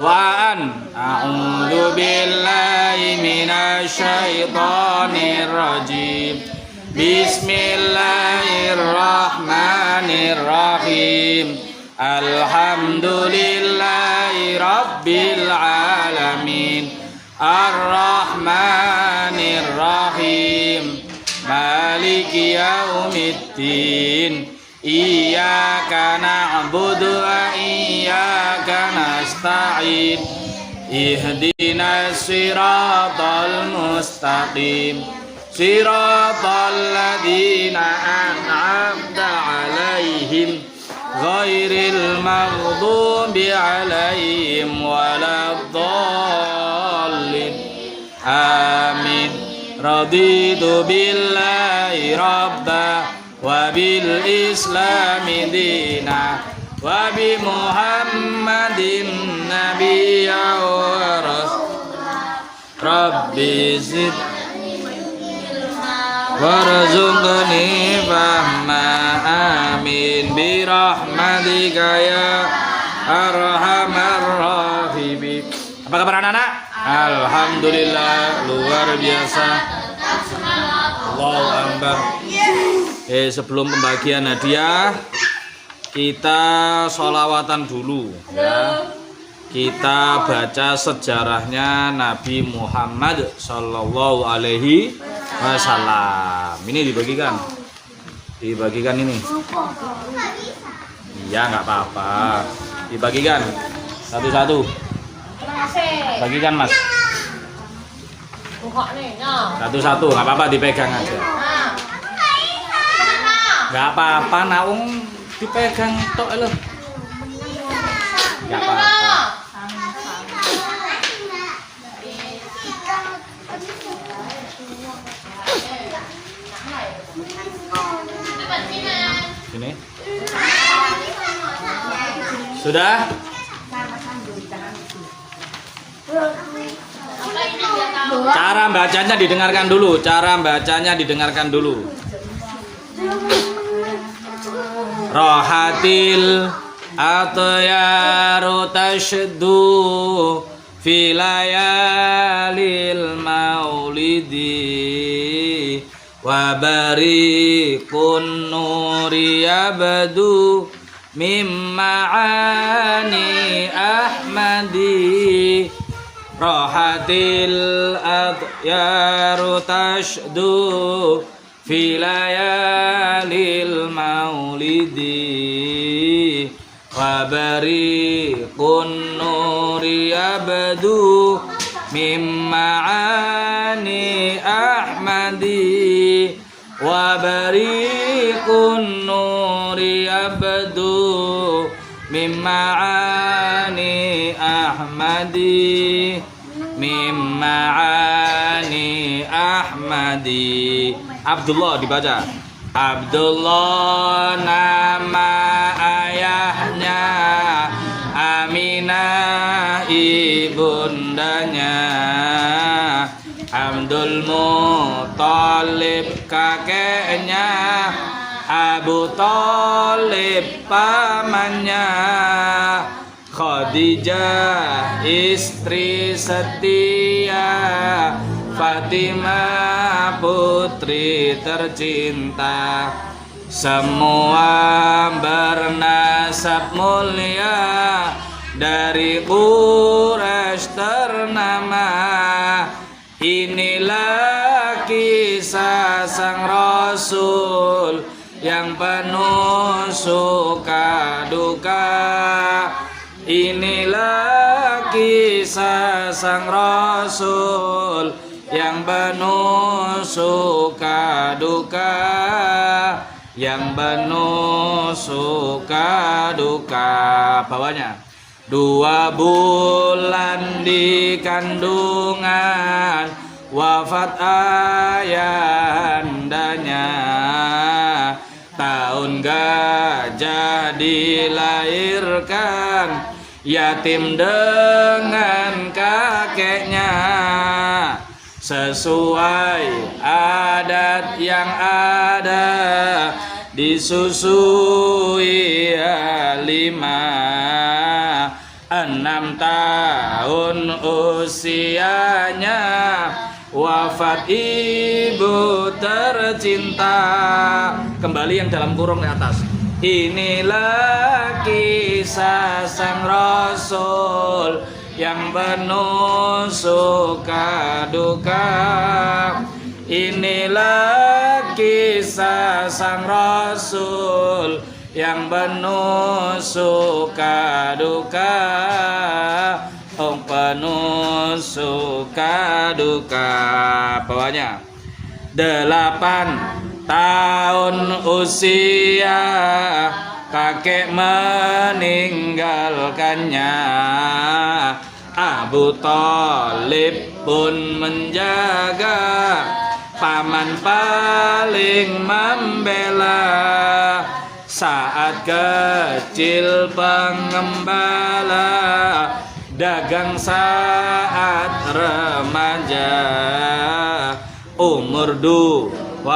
wa an a'udzu billahi minasy syaithanir rajim. Bismillahirrahmanirrahim. Alhamdulillahi rabbil alamin. Ar-Rahmanir Rahim. Maliki yaumiddin. Iyyaka na'budu wa iyyaka nasta'in. Ihdinas siratal mustaqim. Siratal ladzina an'amta 'alaihim ghairil maghdubi 'alaihim waladdallin. Amin. Raditu billahi rabba wa bil islami dina wa bi muhammadin nabiyya wa rasul. Rabbi zid warzuqni fahma. Amin. Bi rahmatika ya arhamar rahimin. Apa kabar anak-anak? Alhamdulillah, luar biasa. Allahu Akbar. Sebelum pembagian hadiah, kita sholawatan dulu ya. Kita baca sejarahnya Nabi Muhammad Sallallahu Alaihi Wasallam. Ini dibagikan ini. Iya, nggak apa-apa. Dibagikan satu-satu. Bagikan mas. Satu-satu, nggak apa-apa, dipegang aja. Nggak apa-apa, naung dipegang tok lo. Nggak apa-apa. Sini. Sudah? Cara bacanya didengarkan dulu. Rohatil atyaru tashdu fi layalil maulidi wa bariqun nuri yabdu mimma'ani ahmadi. Rohatil atyaru tashdu fi layalil maulidi wa bariqun nuri yabdu mimma'ani ahmadi wa bariqun nuri yabdu mimma'ani ahmadi Abdullah dibaca. Abdullah nama ayahnya, Aminah ibundanya, Abdul Muthalib kakeknya, Abu Thalib pamannya, Khadijah istri setia, Fatimah putri tercinta. Semua bernasab mulia, dari Quraisy ternama. Inilah kisah sang Rasul yang penuh suka duka. Inilah kisah sang Rasul yang penuh suka duka, yang penuh suka duka. Bawahnya 2 bulan di kandungan, wafat ayandanya. Tahun gajah dilahirkan, yatim dengan kakeknya. Sesuai adat yang ada, disusui 5, 6 tahun usianya, wafat ibu tercinta. Kembali yang dalam kurung di atas. Inilah kisah sang Rasul yang penuh suka duka. Inilah kisah sang Rasul yang penuh suka duka. Oh, penuh suka duka. Bawahnya 8 tahun usia kakek meninggalkannya. Abu Thalib pun menjaga, paman paling membela. Saat kecil pengembala, dagang saat remaja. Umur 25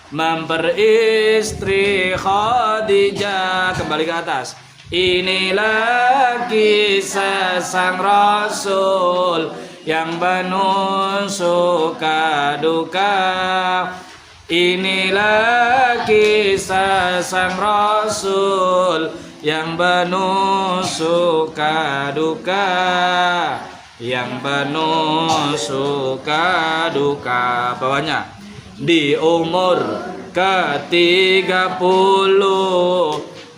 memperistri Khadijah. Kembali ke atas. Inilah kisah sang Rasul yang penuh suka duka. Inilah kisah sang Rasul yang penuh suka duka. Yang penuh suka duka. Bawahnya. Di umur ke-30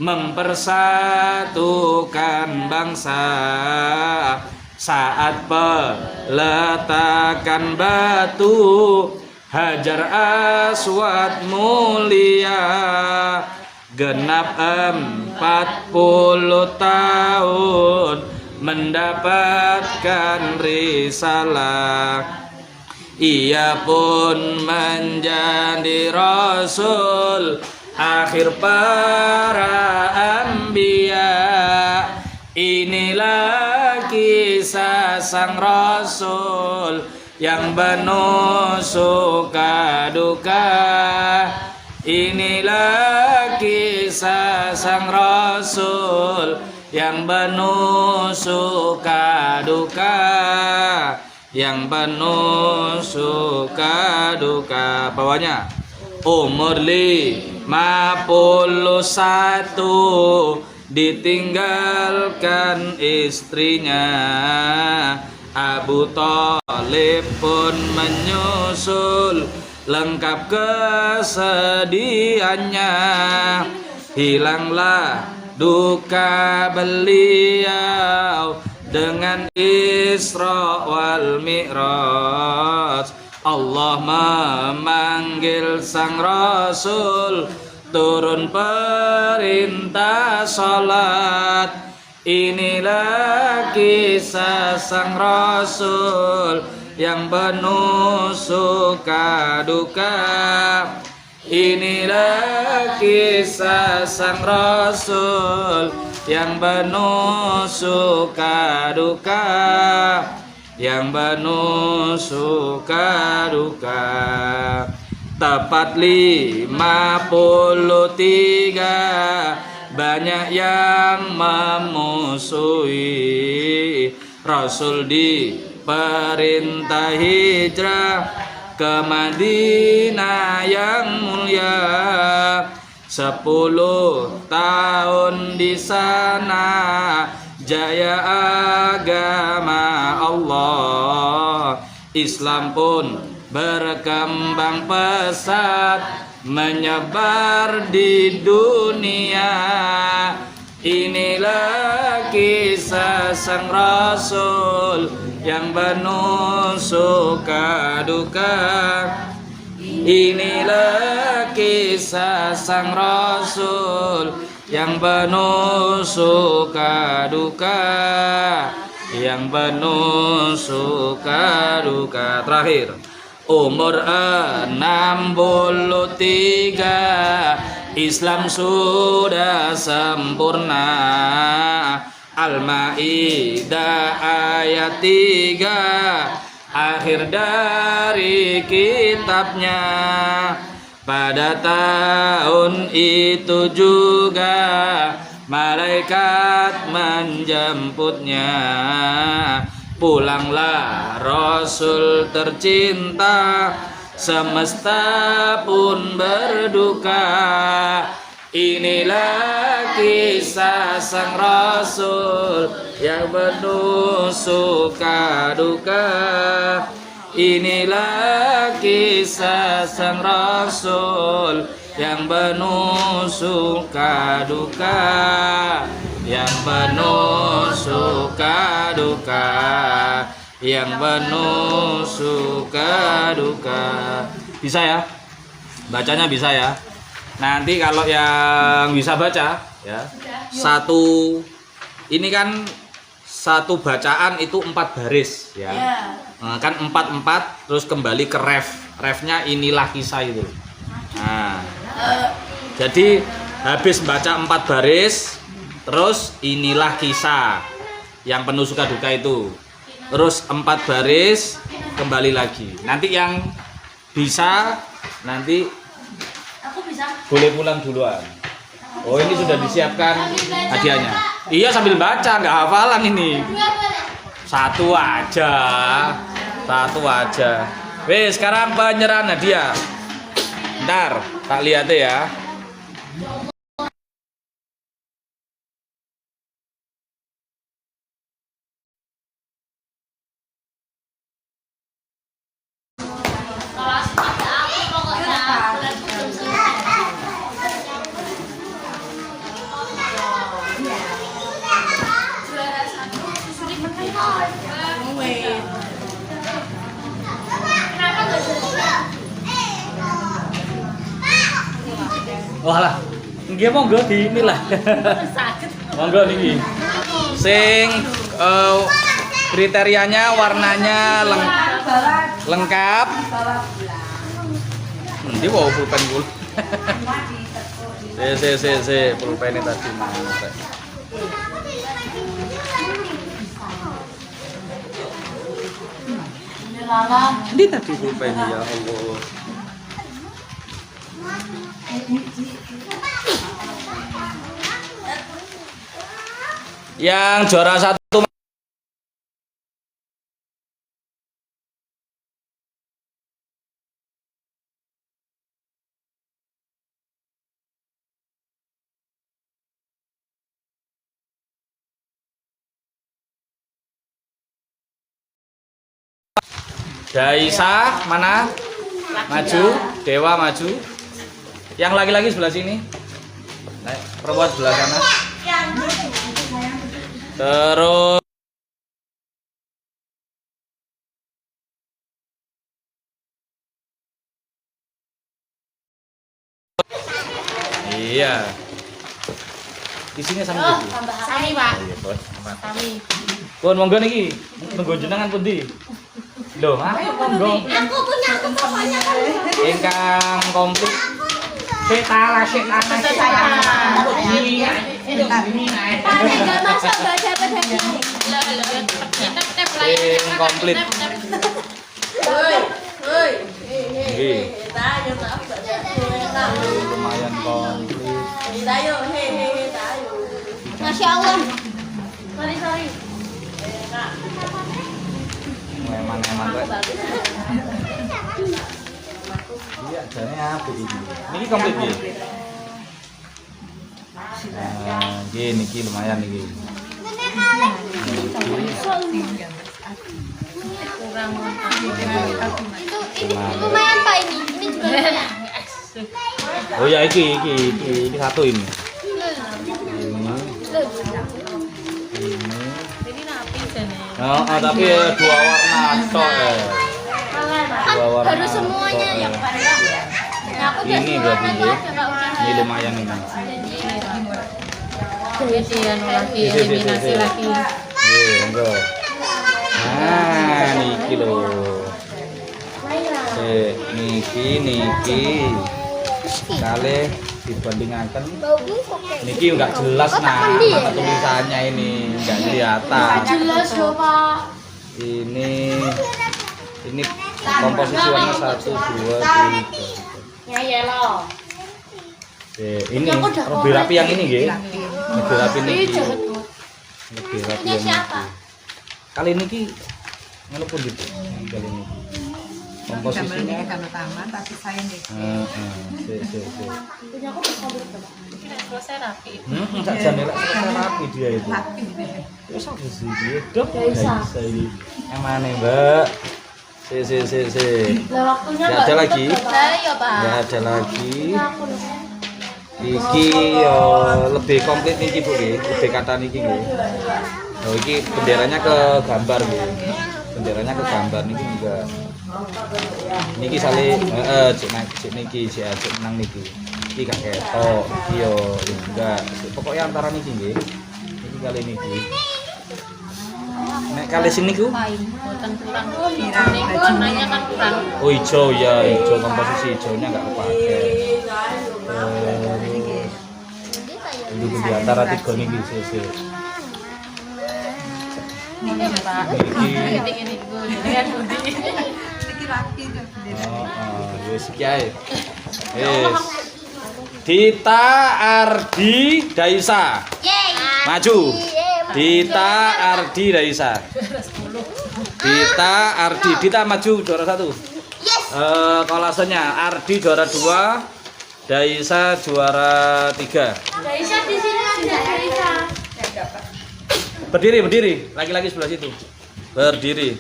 mempersatukan bangsa. Saat peletakan batu Hajar Aswad mulia, genap 40 tahun mendapatkan risalah. Ia pun menjadi Rasul akhir para anbiya. Inilah kisah sang Rasul yang penuh suka duka. Inilah kisah sang Rasul yang penuh suka duka. Yang penuh suka duka. Bawahnya. Umur 51 ditinggalkan istrinya. Abu Thalib pun menyusul, lengkap kesedihannya. Hilanglah duka beliau dengan Isra wal Mi'raj. Allah memanggil sang Rasul, turun perintah salat. Inilah kisah sang Rasul yang penuh suka duka. Inilah kisah sang Rasul yang penuh suka duka. Yang penuh suka duka. Tepat 53 banyak yang memusuhi Rasul, diperintah hijrah ke Madinah yang mulia. 10 tahun di sana jaya agama Allah. Islam pun berkembang pesat, menyebar di dunia. Inilah kisah sang Rasul yang penuh suka duka. Inilah kisah sang Rasul yang penuh suka duka. Yang penuh suka duka. Terakhir, umur 63 Islam sudah sempurna. Al-Maidah ayat 3 akhir dari kitabnya. Pada tahun itu juga malaikat menjemputnya. Pulanglah Rasul tercinta, semesta pun berduka. Inilah kisah sang Rasul yang penuh suka duka. Inilah kisah sang Rasul yang penuh suka duka, yang penuh suka duka, yang penuh suka duka. Bisa ya? Bacanya bisa ya? Nanti kalau yang bisa baca ya, ini kan satu bacaan itu 4 baris ya. Kan 4 terus kembali ke refnya inilah kisah itu. Nah, jadi habis baca 4 baris terus inilah kisah yang penuh suka duka itu, terus 4 baris kembali lagi. Nanti yang bisa nanti boleh pulang duluan. Oh, ini sudah disiapkan hadiahnya. Iya, sambil baca, nggak hafalan ini. Satu aja. Wes, sekarang penyerahan hadiah. Ntar tak lihat ya. Walah, nggih monggo di inilah. Monggo niki. Sing kriterianya warnanya lengkap. Ndi wae pulpen kul. Se pulpen tadi mana. Ini tadi pulpen ya Allah. Yang juara 1 Daisa mana? Maju, Dewa maju. Yang laki-laki sebelah sini. Perempuan sebelah sana. Terus iya. Isinya sama gitu. Sami, Pak. Iya, Bos. Sami. Pun monggo niki. Monggo jenengan pundi? Loh, ayo monggo. Aku punya pokoknya kan. Ingkang komplit. Pak, enggak masuk baca pedagangnya. Komplit. Woi. Nggih. Tayo maaf baca. Lumayan komplit. Tayo, tayo. Masya Allah. Sorry. Emang kok. Iya, jane apik iki. Niki komplit nggih. Nah, niki lumayan niki. Itu lumayan Pak ini. Ini juga lumayan. Oh ya iki satu ini. Oh, tapi 2 warna tok ya. Kan baru semuanya yang ini berarti ya. Ini lumayan ini. Jadi lagi eliminasi lagi. Nggih, monggo. Nah, niki lho. Niki. Kali dibandingaken. Niki enggak jelas nah, mana tulisannya ini enggak kelihatan. Jelas loh Pak. Ini komposisi warna 1, 2, 3. Ya lo. Ini lebih rapi yang ini nggih. Lebih rapi Ih, niki. jahat banget. Lebih rapi Punya siapa? Kali niki ngelepon gitu. Kali ini. Komposisinya sama-sama tapi saya nih. si. Punya aku kabur berapa? Selesai rapi. Sak jane lek selesai rapi dia itu. Wis aku sih dia dok. Bisa ini. Emane, Mbak? Si. Lah waktunya Nggak ada lagi? Lah ya, Pak. Enggak ada lagi. Aku Iki yo lebih komplit niki Bu nggih, lebih kata niki nggih. Oh iki benderanya ke gambar nggih. Benderanya ke gambar niki juga. Niki sale cek niki cek nang niki. Iki gak ketok, iki yo enggak. Pokoknya antara niki nggih. Niki kali niki. Nek kali sini ku? boten kurang. Ini warnanya kan kurang. Oh hijau ya, hijau komposisi hijaunya nggak kepake. Ini di antara tiga nih sih. Ini Pak. Ini gue. Lihat Budi. Wes iki ae. Wes. Dita Ardi Daisa. Maju. Dita Ardi Daisa. Dita Ardi, Dita maju juara 1. Yes. Kolasenya Ardi juara 2, Daisa juara 3. Daisa di sini ada Daisa. Berdiri, laki-laki sebelah situ. Berdiri.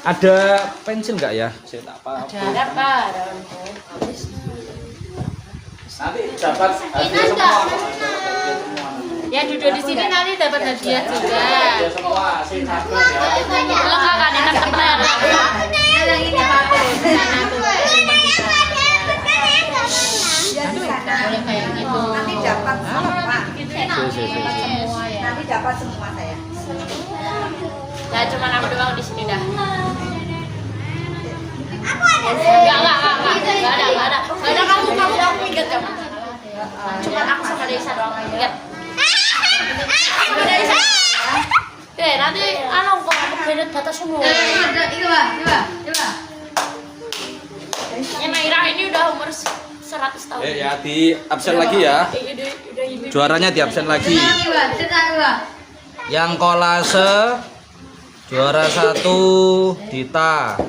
Ada pensil nggak ya? Saya tak apa. Ada Pak. Nanti dapat hadiah semua. Ya duduk di sini nanti dapat hadiah juga. Hadiah semua, sih sabar ya. Kalau kakak ada teman. Yang ini Pak. Sana tuh. Boleh kayak gitu. Nanti dapat semua. Semua ya. Nanti dapat semua saya. Ya cuma aku doang di sini dah. Enggak ada. Kamu ingat kamu. Cuma aku sama Daisa doang ingat. Sama Daisa. Nanti kok aku beda data semua. Coba. Yang Naira ini udah umur 100 tahun. Ya di absen lagi ya. Juaranya di absen lagi. Yang kolase juara 1 Dita.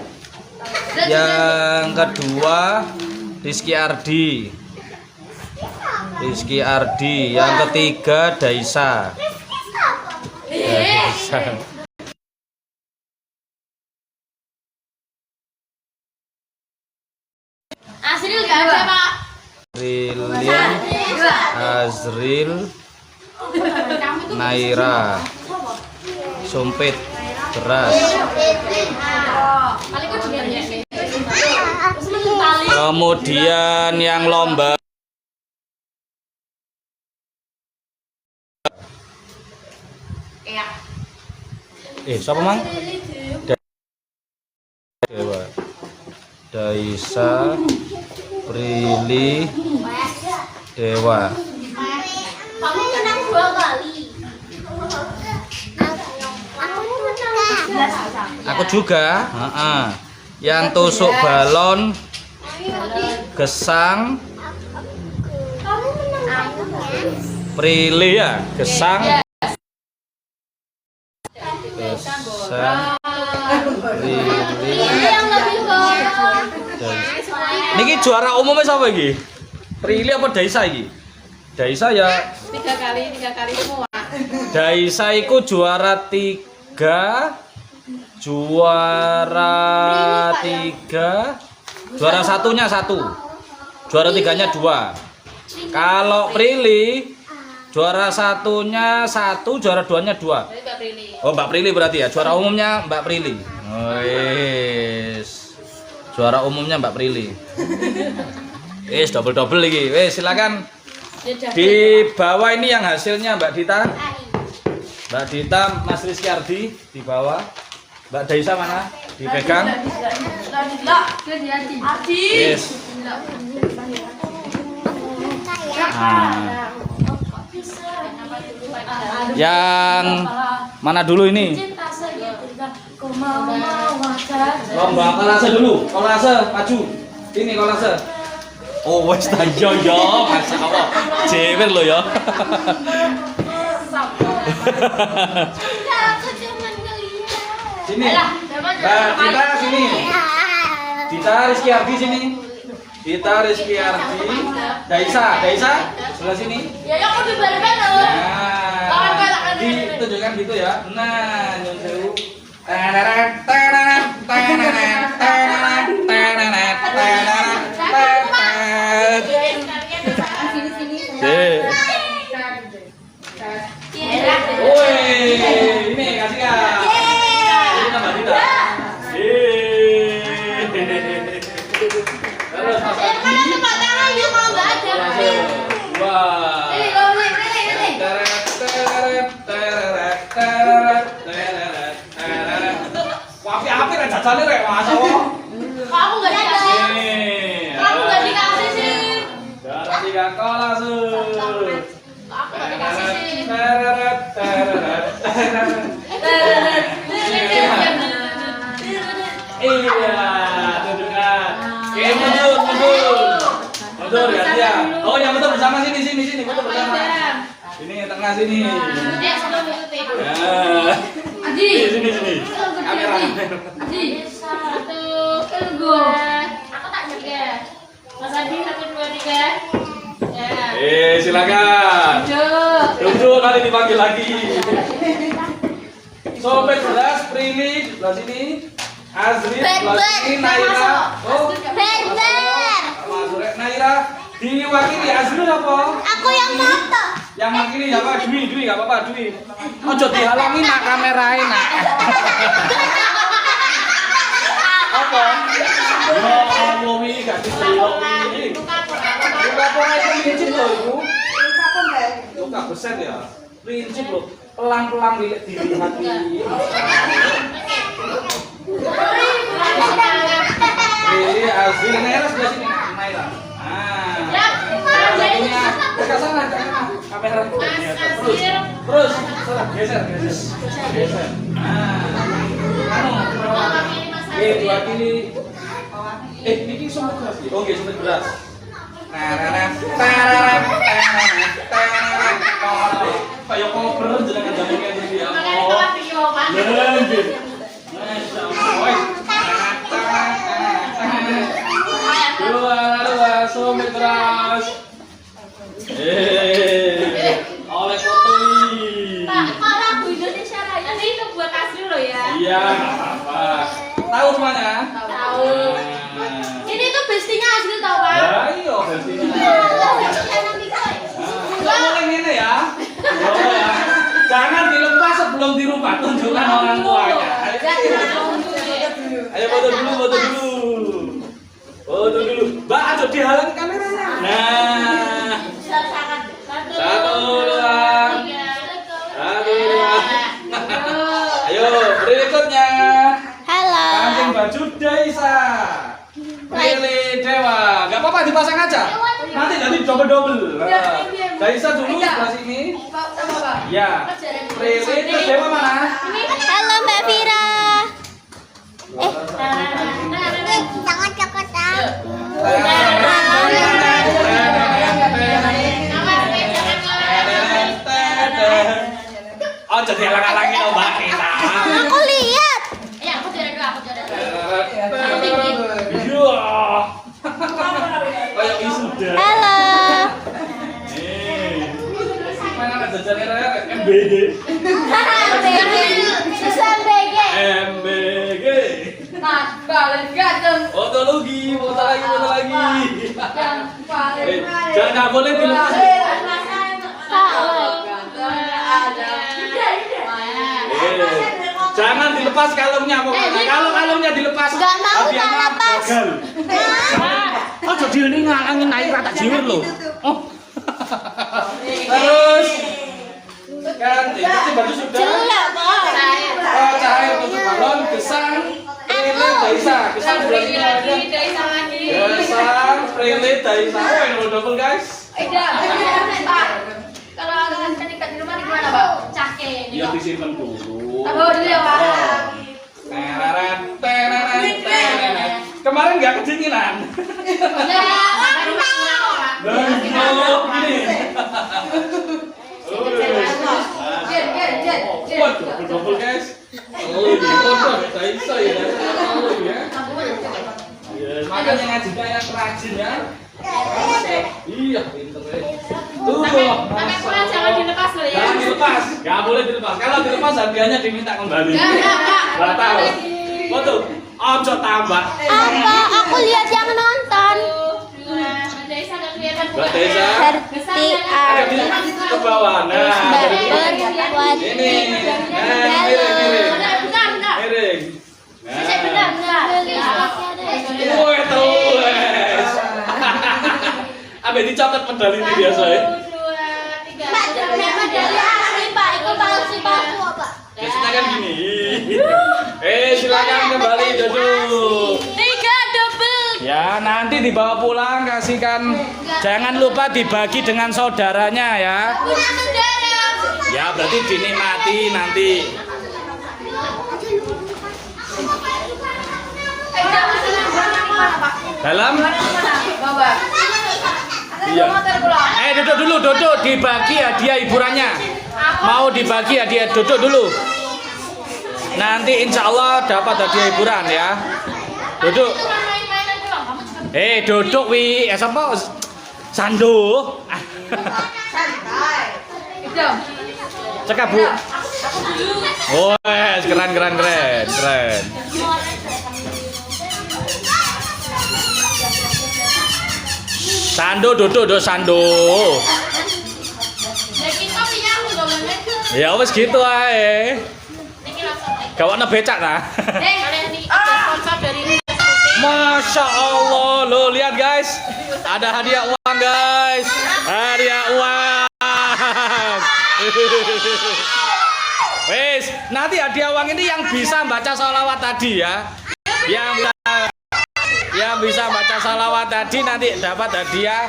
Yang kedua Rizky Ardi. Yang ketiga Daisa. Daisa. Asril enggak ada, Pak. Rilin, Azril, Naira, Sumpit, Beras. Kemudian yang lomba siapa mang? Dewa, Daisa, Prilly, Dewa. Kamu menang 2 kali. Aku juga. Yang tusuk balon, Gesang, Prilly ya, Gesang, Prilly. Niki juara umumnya siapa iki? Prilly apa Daisa iki? Daisa ya 3 kali semua. Daisa iku juara 3. Juara 3. Juara satunya 1. Juara 3-nya 2. Kalau Prilly juara satunya 1, juara 2-nya 2. Oh, Mbak Prilly berarti ya. Juara umumnya Mbak Prilly. Oh, yes. Juara umumnya Mbak Prilly. Wis double lagi. Wis silakan. Di bawah ini yang hasilnya Mbak Dita. Mbak Dita, Mas Rizky Ardi di bawah. Mbak Daisa mana? Dipegang. Yes. Nah. Yang mana dulu ini? Lomba kolase dulu. Kolase maju. Ini kolase. Oh, wes ta yo yo, masyaallah. Jewer lo ya. Aku cuma ngeliat. Sini. Alah, Mbak Dita sini. Dita Rizky Ardi sini. Dita Rizky Ardi. Daisa sebelah sini. Ya aku di bareng-bareng. Nah, ditunjukkan gitu ya. Nah, nyun sewu. Woi, ini kasih ya. Ini tambah Dita. Terus Mas Adi. Wah. Api rek jajane rek Mas. Kamu nggak dikasih. Kamu nggak dikasih sih. Dari kakak langsung. Aku nggak dikasih sih. Iya, tunjukkan. Oke, mundur gantian. Oh, yang betul bersama sini, betul bersama. Ini tengah sini. Ya. Adi. Sini. Kamera. Adi. 1, 2. Aku tak nyegah. Mas Adi 1, 2, 3. Ya. Silakan. Duduk nanti dipanggil lagi. Sobek beras, Prilly sebelah sini. Azri sebelah sini, Naira. Oh, masuk Naira. Diwakili Azri apa? Aku yang foto. Yang makili apa? Dwi, enggak apa-apa, Dwi. Ojo dihalangi nak kamerain nak. Apa? Ya Allah wi gak dicelok iki. Buka apa itu prinsip lho iku. Buka beset ya. Prinsip lho. Pelan-pelan lihat dilihat iki. Ini Azri Naira sebelah sini. Naira. Ke sana, kamera. Terus, geser. Diwakili. Ini sumber beras. Oke, sumber beras. Kayak koper jenengan jamunya di dia. Dua, sumber beras. Oleh foto ini. Pak, kok lagu Indonesia Raya ini itu buat Azri loh ya? Iya, nggak apa-apa. Tahu semuanya? Tahu. Ini tuh bestinya Azri tahu Pak? Ya, iya bestinya. Boleh ini ya. Jangan dilepas sebelum dirubah. Tunjukkan orang tuanya. Ayo foto dulu. Mbak, ada dihalangi kameranya. Nah. Satu, dua. Ayo, berikutnya. Halo. Kancing baju Daisa. Prilly Dewa. Gak apa-apa dipasang aja. Nanti double. Daisa dulu sebelah sini. Ya. Prilly terus Dewa mana? Halo Mbak Vira. Jangan cepetan. Oh, jadi halang-halangi loh Mbak Rita. Aku lihat. Ya, aku jalan dulu. Iya. Kayak wisuda. Halo. Mana ada jajan MBG. MBG. Nah, balik ganteng. Foto lagi. Yang paling Jangan nggak boleh dilepas. Jangan dilepas kalungnya pokoknya. Kalau kalungnya dilepas, Nggak mau hadiahnya lepas. gagal. Oh, jadi ini ngalangin Naira tak jiwir loh. Oh. Terus ganti baju sudah. Oh, cair untuk balon, gesang, Prilly Daisa, gesang bulan ini ada. Gesang, Prilly Daisa. Oh, ini double guys. Kalau akan ikat di rumah gimana, Pak? Cake. Ya disimpan dulu. Taruh dulu ya, Pak. Kemarin nggak kedinginan. Double guys. Oh, ini kotor, saya ya. Oh ya. Makanya ngaji kayak rajin ya. Iya, pinter ya. Tuh. Pakai pulang jangan dilepas loh ya. Jangan dilepas, nggak boleh dilepas. Kalau dilepas harganya diminta kembali. Batal. Betul. Ojo tambah. Apa? Aku lihat yang nonton. Mbak Desa. Seperti Ke bawah. Nah, berbuat ini. Nah, miring. Woi, tules. Abe dicatat medali ini biasa ya. Biasanya kan gini. Silakan kembali duduk. 3 double. Ya, nanti dibawa pulang kasihkan. Jangan lupa dibagi dengan saudaranya ya. Ya, berarti dinikmati nanti. Dalam? Iya. Duduk dulu, duduk. Dibagi hadiah hiburannya. Mau dibagi hadiah, duduk dulu. Nanti insya Allah dapat hadiah hiburan ya. Duduk. Duduk wi. Siapa? Sando. Cekap bu. Oh, keren. Sando duduk do Sando. Ya wes gitu ae. Gawakna becak ta. Masya Allah, lo lihat guys, ada hadiah uang guys, hadiah uang. Wes, nanti hadiah uang ini yang bisa baca sholawat tadi ya, yang bisa baca sholawat tadi nanti dapat hadiah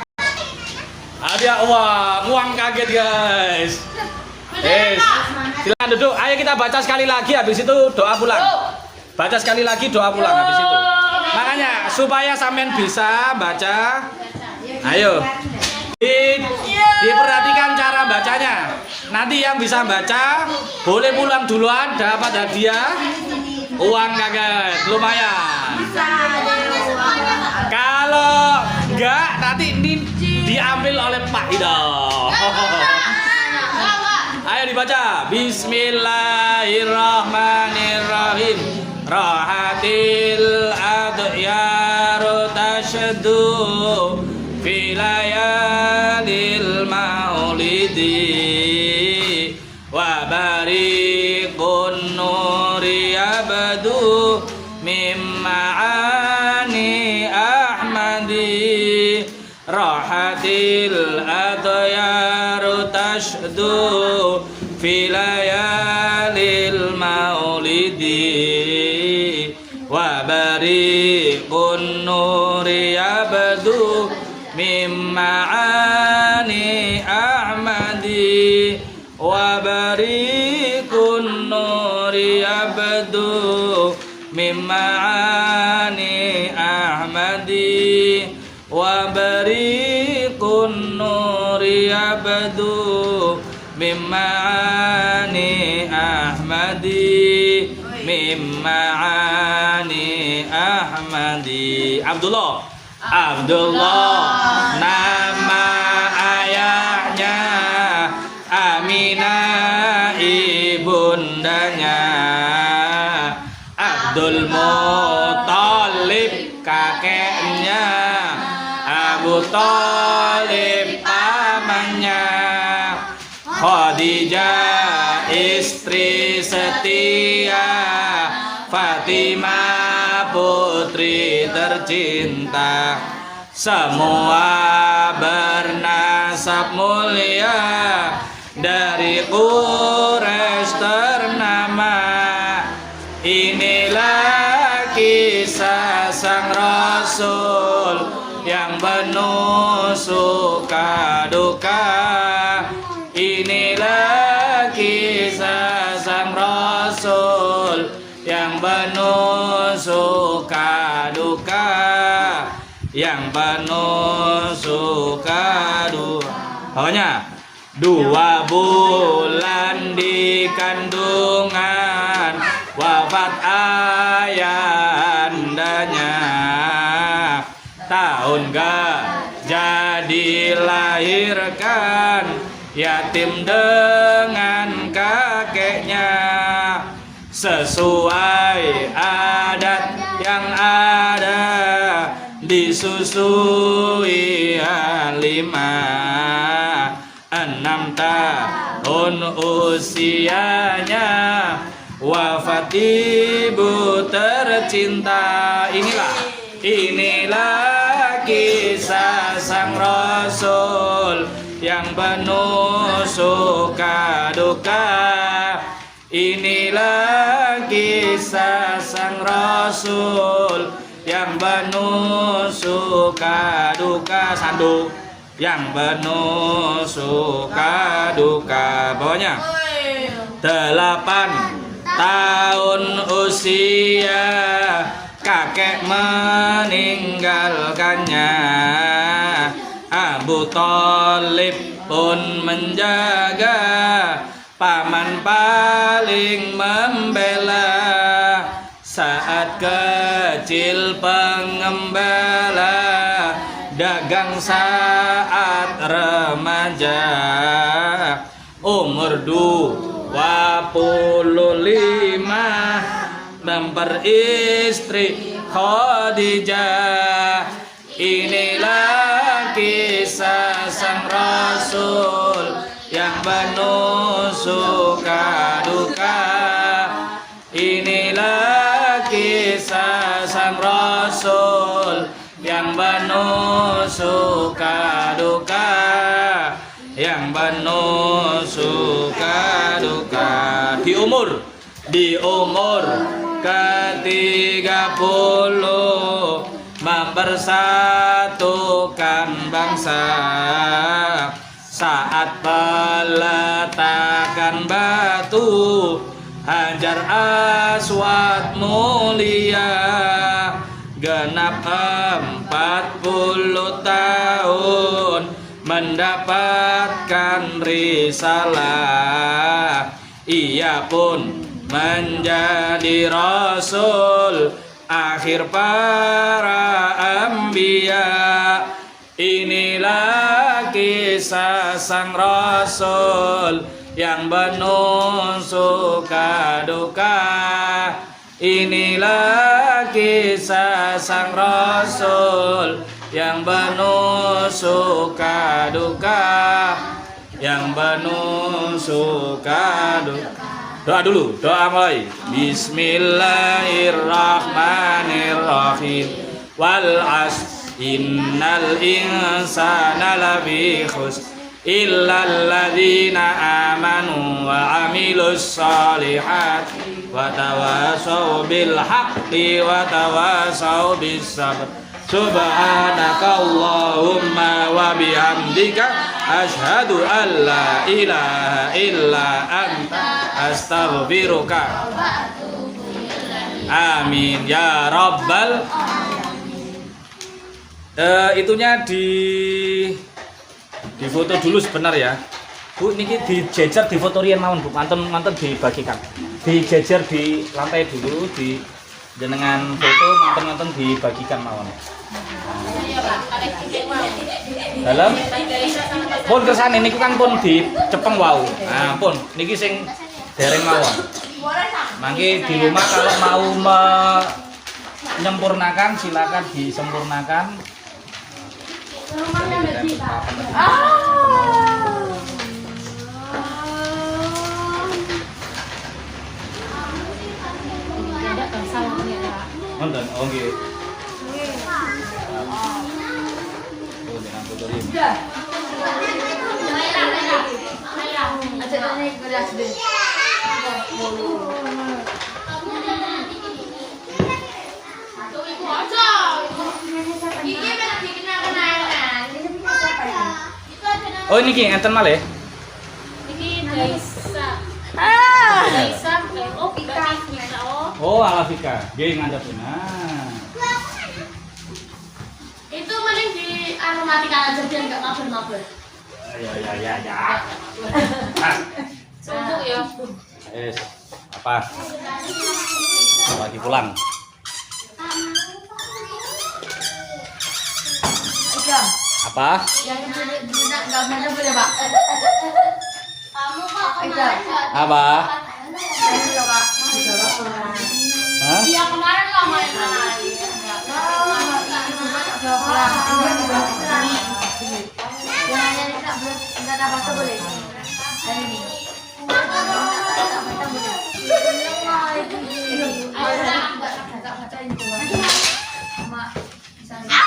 uang kaget guys. Wes, silakan duduk. Ayo kita baca sekali lagi, habis itu doa pulang. Baca sekali lagi, doa pulang habis itu. Makanya supaya sampean bisa baca, ayo diperhatikan cara bacanya. Nanti yang bisa baca boleh pulang duluan, dapat hadiah uang kaget lumayan. Kalau enggak nanti ini diambil oleh Pak Ido. Ayo dibaca. Bismillahirrahmanirrahim. Rahatil adyaru tashdu fi layalil maulidi wa bariqun nuri abdu mimmaani ahmadi. Rahatil adyaru tashdu fi layalil maulidi wa bariqun nuri abdu mimmaani ahmadi wa bariqun nuri abdu mimmaani ahmadi wa bariqun nuri abdu mimmaani ahmadi mimmaani ahmadi. Abdullah nama ayahnya, Aminah ibundanya, Abdul Muthalib kakeknya, Abu Thalib pamannya, Khadijah istri setia, Fatimah putri tercinta. Semua bernasab mulia, dari Quraisy ternama. Inilah kisah sang Rasul yang penuh suka duka. Inilah kisah sang Rasul yang penuh suka duka. penuh suka duka. Bawahnya 2 bulan di kandungan wafat ayandanya, tahun gajah dilahirkan yatim dengan kakeknya, sesuai adat yang ada disusui 6 tahun usianya wafat ibu tercinta. Inilah kisah sang Rasul yang penuh suka duka. Inilah kisah sang Rasul yang penuh suka duka. Sanduk yang penuh suka duka. Bawahnya 8 tahun usia kakek meninggalkannya, Abu Thalib pun menjaga, paman paling membela, saat kecil pengembala, dagang saat remaja, umur 25 memperistri Khadijah. Inilah kisah sang Rasul yang penuh suka duka. Inilah kisah sang Rasul yang penuh suka duka, yang penuh suka duka. Di umur ke-30 mempersatukan bangsa, saat peletakan batu Hajar Aswad mulia, genap 40 tahun mendapatkan risalah, ia pun menjadi rasul akhir para anbiya. Inilah kisah sang rasul yang penuh suka duka. Inilah kisah sang rasul yang penuh suka duka, yang penuh suka duka. Doa dulu, doa mulai. Bismillahirrahmanirrahim. Wal 'asr innal insana lafi khusr illal ladzina amanu wa 'amilus solihati wa tawasaw bil haqqi wa tawasaw bis sabr. Subhanakallahumma wa bihamdika asyhadu an la ilaha illa anta astaghfiruka. Amin ya rabbal. Itunya di foto dulu sebentar ya. Bu, niki dijejer di foto riyen mawon Bu. Manten dibagikan. Dijejer di lantai dulu di jenengan foto manten dibagikan mawon. Dalam pun kersane niku kan pun dicepeng wau. Nah, pun niki sing dereng mawon. Mangke di rumah kalau mau menyempurnakan silakan disempurnakan. Nonton, oh nggih. Oh, dengan foto ini. Sudah. Aja naik beras deh. Oh ini ki enten malih. Ini Daisa. Daisa, oh Fika. Oh, Alafika. Nggih ngandhap. Nah. Itu mending anu matikan aja biar enggak mabur-mabur. Ya. Sungguh ya. Apa? Lagi pulang. Apa? Yang enggak benar boleh, Pak. Kamu kok kemarin Apa? Ini loh, Pak. Hah? Iya kemarin lah main air.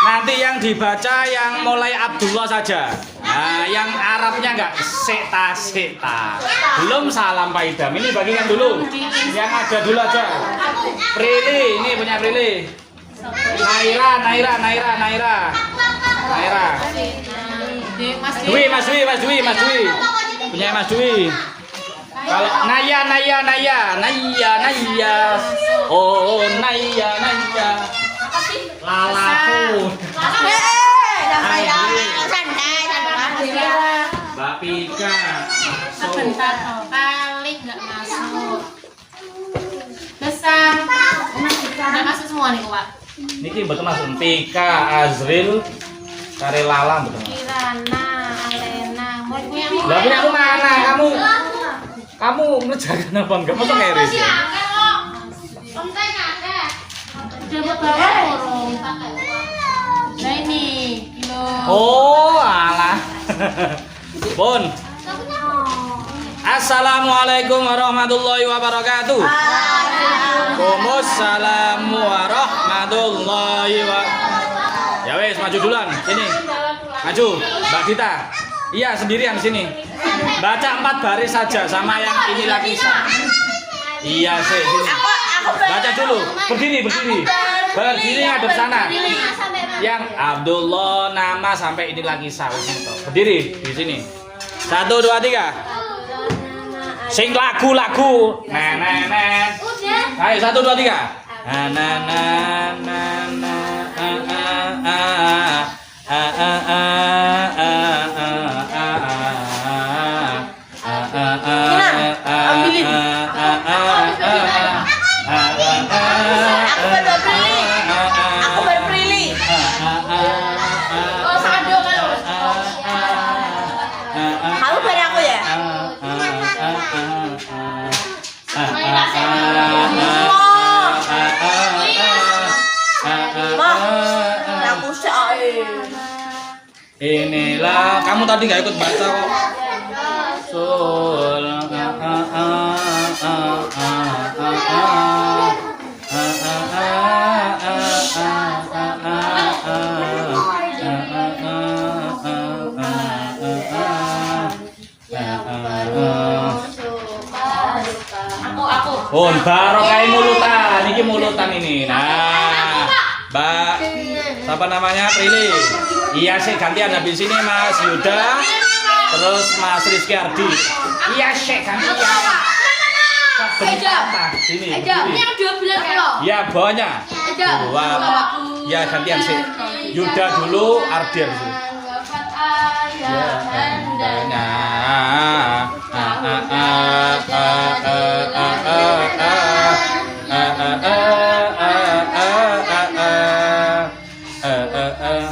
Nanti yang dibaca yang mulai Abdullah saja. Nah, yang Arabnya enggak sekta. Belum salam Pak Idam. Ini bagikan dulu. Yang ada dulu aja. Prilly, ini punya Prilly. Naira. Mas Dwi. Punya Mas Dwi. Kalau Naya. Oh, Naya. Lalaku. Mbak Pika. Sebentar kali nggak masuk. Besar. Udah masuk semua nih Pak. Niki betul Mas Pika, Azril, Karelala betul. Kirana, Alena, mau punya Lah punya aku mana kamu? Kamu mengerjakan apa enggak? Masa ngeris ya? Udah bawa orang. Nah ini kilo. Oh, alah. Pun. Assalamualaikum warahmatullahi wabarakatuh. Waalaikumsalam warahmatullahi wabarakatuh. Ya wes, maju duluan. Sini. Maju, Mbak Dita. Iya, sendirian sini. Baca 4 baris saja sama yang ini lagi. Iya, sini. Baca dulu. Berdiri. Berdiri ngadep sana. Yang Abdullah nama sampai ini lagi berdiri di sini. 1 2 3. Sing lagu. Nenek. Ayo 1 2 Aku berpilih. Oh sado kalau. Kamu beri aku ya? Aku Inilah kamu tadi nggak ikut baca kok. Sul. Aku. Oh, barokah mulutan. Niki mulutan ini. Nah, Mbak, siapa namanya? Prilly. Iya sih, gantian habis ini Mas Yuda, terus Mas Rizky Ardi. Iya sih, gantian. Sini. Ini yang 12 loh. Ya, bawahnya. Dua. Ya, gantian sih. Yuda dulu, Ardi habis ini. Ya, tandanya.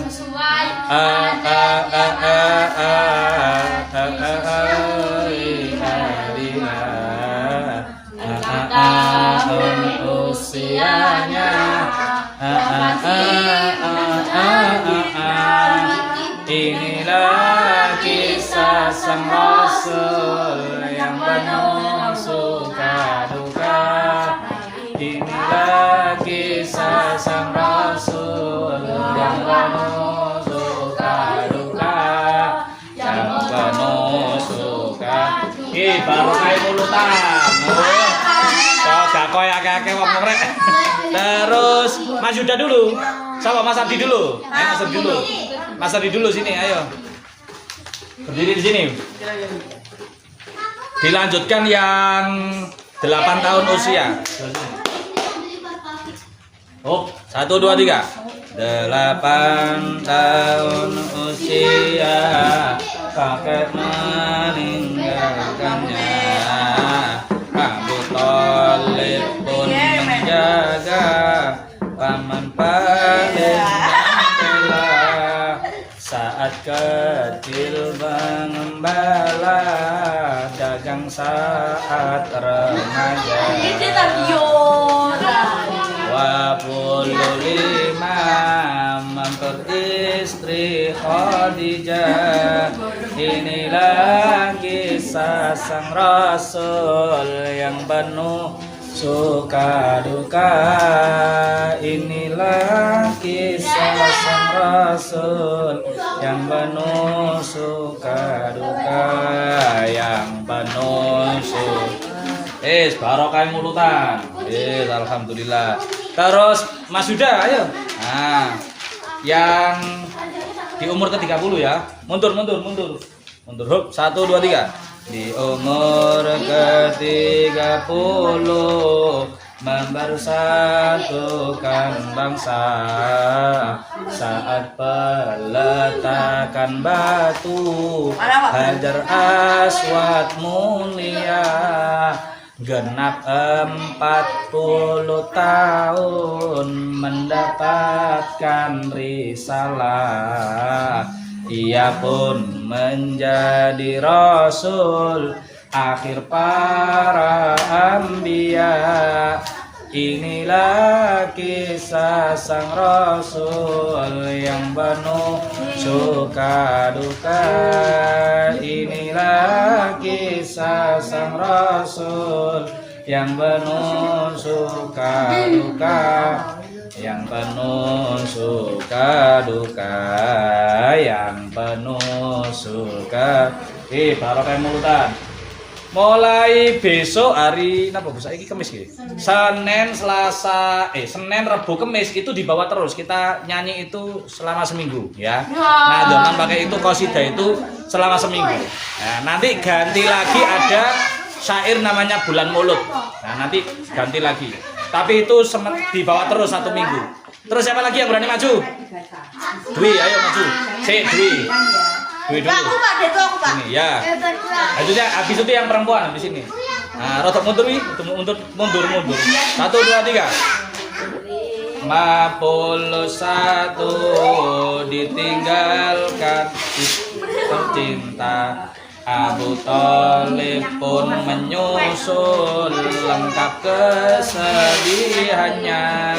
Sesuai. Usianya inilah kisah sang Rasul yang penuh suka duka. Inilah kisah sang Rasul yang penuh suka duka, yang penuh suka. Baru kayak mulutan. Kok gak koyak akeh wong rek. Terus Mas Yuda dulu. Sama Mas Ardi dulu. Mas Ardi dulu. Mas Ardi dulu sini, ayo. Berdiri di sini. Dilanjutkan yang 8 tahun usia. Oh, 1 2 3. 8 tahun usia kakek meninggalkannya. Abu Thalib pun menjaga paman paling membela. Saat kecil mengembala, dagang saat remaja. Wapululima memperistri Khadijah. Inilah kisah sang Rasul yang penuh suka duka. Inilah kisah sang Rasul yang penuh suka duka, yang penuh suka. Barokah mulutan. Alhamdulillah. Terus Mas Yuda, ayo. Nah, yang di umur ke-30 ya. Mundur. Hop, 1 2 3. Di umur ke-30 mempersatukan bangsa. Saat peletakan batu Hajar Aswad mulia, genap 40 tahun mendapatkan risalah. Ia pun menjadi Rasul akhir para anbiya. Inilah kisah sang Rasul yang penuh suka duka. Inilah kisah sang Rasul yang penuh suka duka, yang penuh suka duka, yang penuh suka. Barokah mulutan. Mulai besok hari napa Bu saiki Kamis iki? Senin, Selasa, Senin, Rabu, Kamis itu dibawa terus. Kita nyanyi itu selama seminggu ya. Nah, jangan pakai itu qasidah itu selama seminggu. Nah, nanti ganti lagi ada syair namanya Bulan Maulud. Nah, nanti ganti lagi. Tapi itu dibawa terus 1 minggu. Terus siapa lagi yang berani maju? Dwi, ayo maju. Dwi. Dwi dulu. Aku Pak, aku Pak. Ini ya. Habis itu yang perempuan habis ini. Nah, rotok mundur wi, mundur. 1 2 3. 51 ditinggalkan tercinta. Abu Thalib pun menyusul lengkap kesedihannya.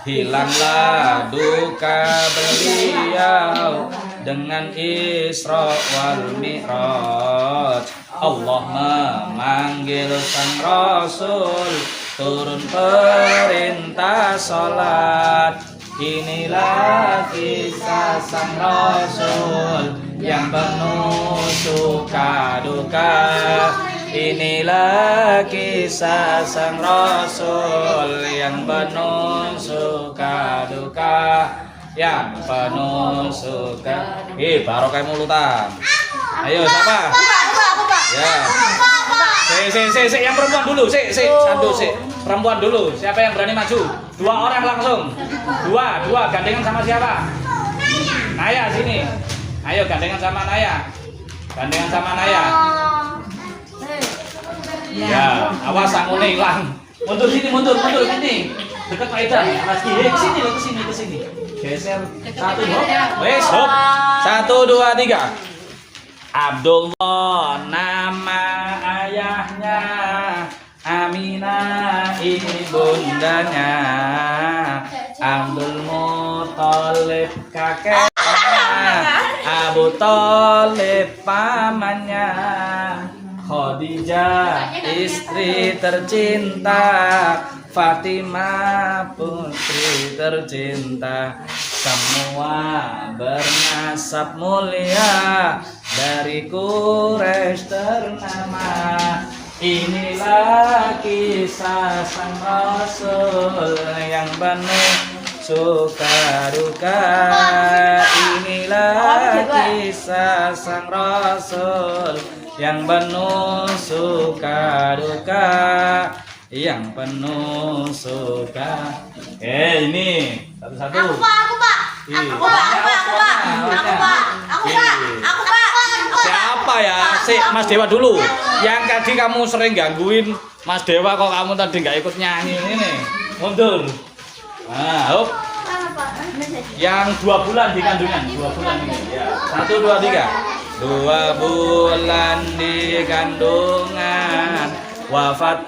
Hilanglah duka beliau dengan Isra wal Mi'raj. Allah memanggil sang Rasul, turun perintah salat. Inilah kisah sang Rasul yang penuh suka duka. Inilah kisah sang Rasul yang penuh suka duka, yang penuh suka. Barokah mulutan. Ayo siapa? Aku Pak. Ya. Yang perempuan dulu. Perempuan dulu. Siapa yang berani maju? 2 orang langsung. 2 gandengan sama siapa? Naya sini. Ayo gandengan sama Naya. Ya, awas sangune hilang. Mundur sini. Dekat Pak Ida. Ke sini. Geser. 1 hop. Wes hop. 1 2 3. Abdullah nama ayahnya, Aminah ibundanya, Abdul Muthalib kakeknya, Abu Thalib pamannya, Khadijah istri tercinta, Fatimah putri tercinta. Semua bernasab mulia, dari Quraisy ternama. Inilah kisah sang Rasul yang penuh suka duka. Inilah kisah sang Rasul yang penuh suka duka, yang penuh suka. Ini satu-satu. Aku Pak. Aku Pak. Siapa ya? Sik, Mas Dewa dulu. Yang tadi kamu sering gangguin Mas Dewa kok kamu tadi nggak ikut nyanyi ini. Mundur. Nah, hop. Yang 2 bulan di kandungan, 2 bulan ini. Ya. 1, 2, 3. 2 bulan di kandungan, wafat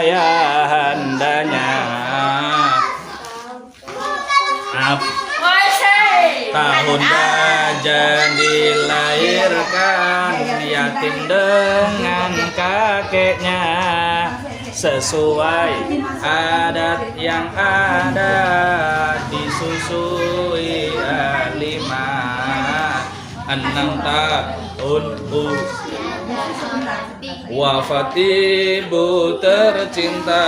ayahandanya. Tahun gajah dilahirkan, yatim dengan kakeknya, sesuai adat yang ada, disusui 5-6 tahun wafat ibu tercinta.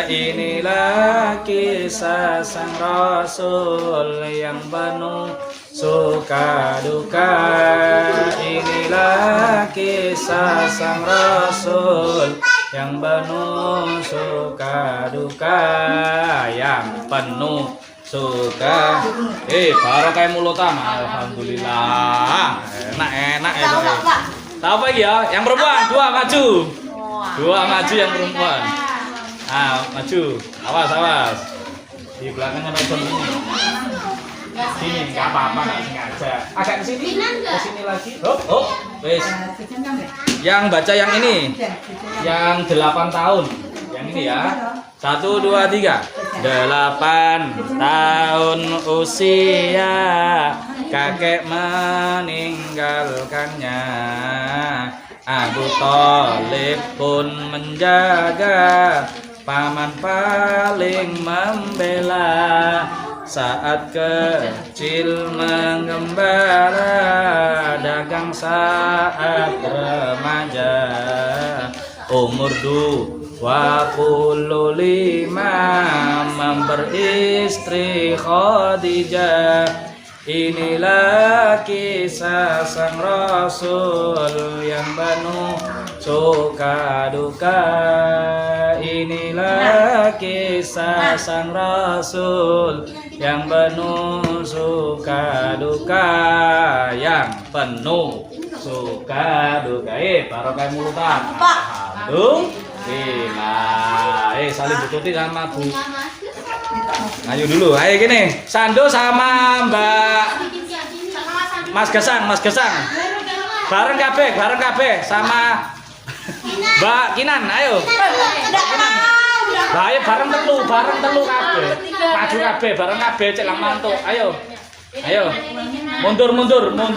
Inilah kisah sang Rasul yang penuh suka duka. Inilah kisah sang Rasul yang penuh suka duka, yang penuh suka. Barokah mulutan, alhamdulillah. Enak ya. Tahu apa ya? Yang perempuan 2 maju. 2 maju yang perempuan. Maju. Awas. Di belakangnya meja ini. Sini, enggak apa-apa, enggak sengaja. Agak ke sini. Ke sini lagi. Wes. Yang baca yang ini. Yang 8 tahun. Yang ini ya. 1, 2, 3. 8 tahun usia, kakek meninggalkannya. Abu Thalib pun menjaga, paman paling membela. Saat kecil mengembara, dagang saat remaja. Umur 25 memperistri Khadijah. Inilah kisah sang Rasul yang penuh suka duka. Inilah kisah sang Rasul yang penuh suka duka, yang penuh suka duka. Barokah mulutan. Alhamdulillah. Saling bututi sama Bu. Ayo dulu, ayo gini. Sando sama Mbak Mas Gesang. Bareng kabeh sama Mbak Kinan, ayo. Ayo bareng telu kabeh. Maju kabeh, bareng kabeh cek lang mantuk. Ayo. Mundur. Nah.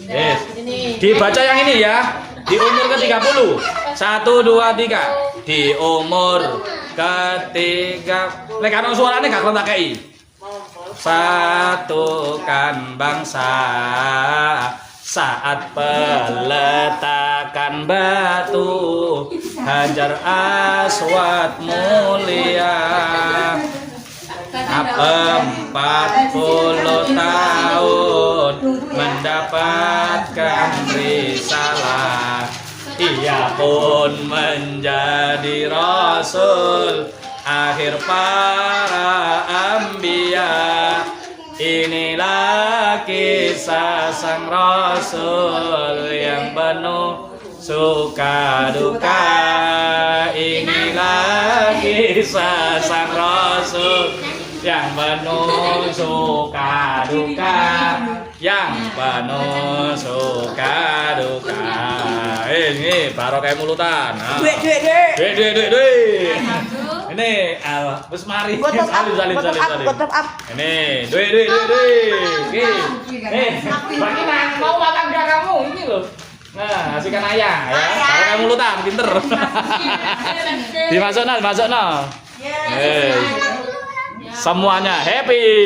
Yes. Dibaca yang ini ya. Di umur ke-30. 1, 2, 3. Di umur ke-3. Lek ana suarane gak kon tak kei. Satukan bangsa saat peletakan batu Hajar Aswad mulia. 40 tahun mendapatkan risalah, ia pun menjadi rasul akhir para anbiya. Inilah kisah sang Rasul yang penuh suka duka. Inilah kisah sang Rasul yang penuh suka duka, yang penuh suka duka. Ini barokah mulutan. Duit. Ini wis mari salim. Ini duit. Bagi mau makan gak kamu ini loh. Nah, kasihkan ayah ya. Barokah mulutan, pinter. Dimasukno. Semuanya happy.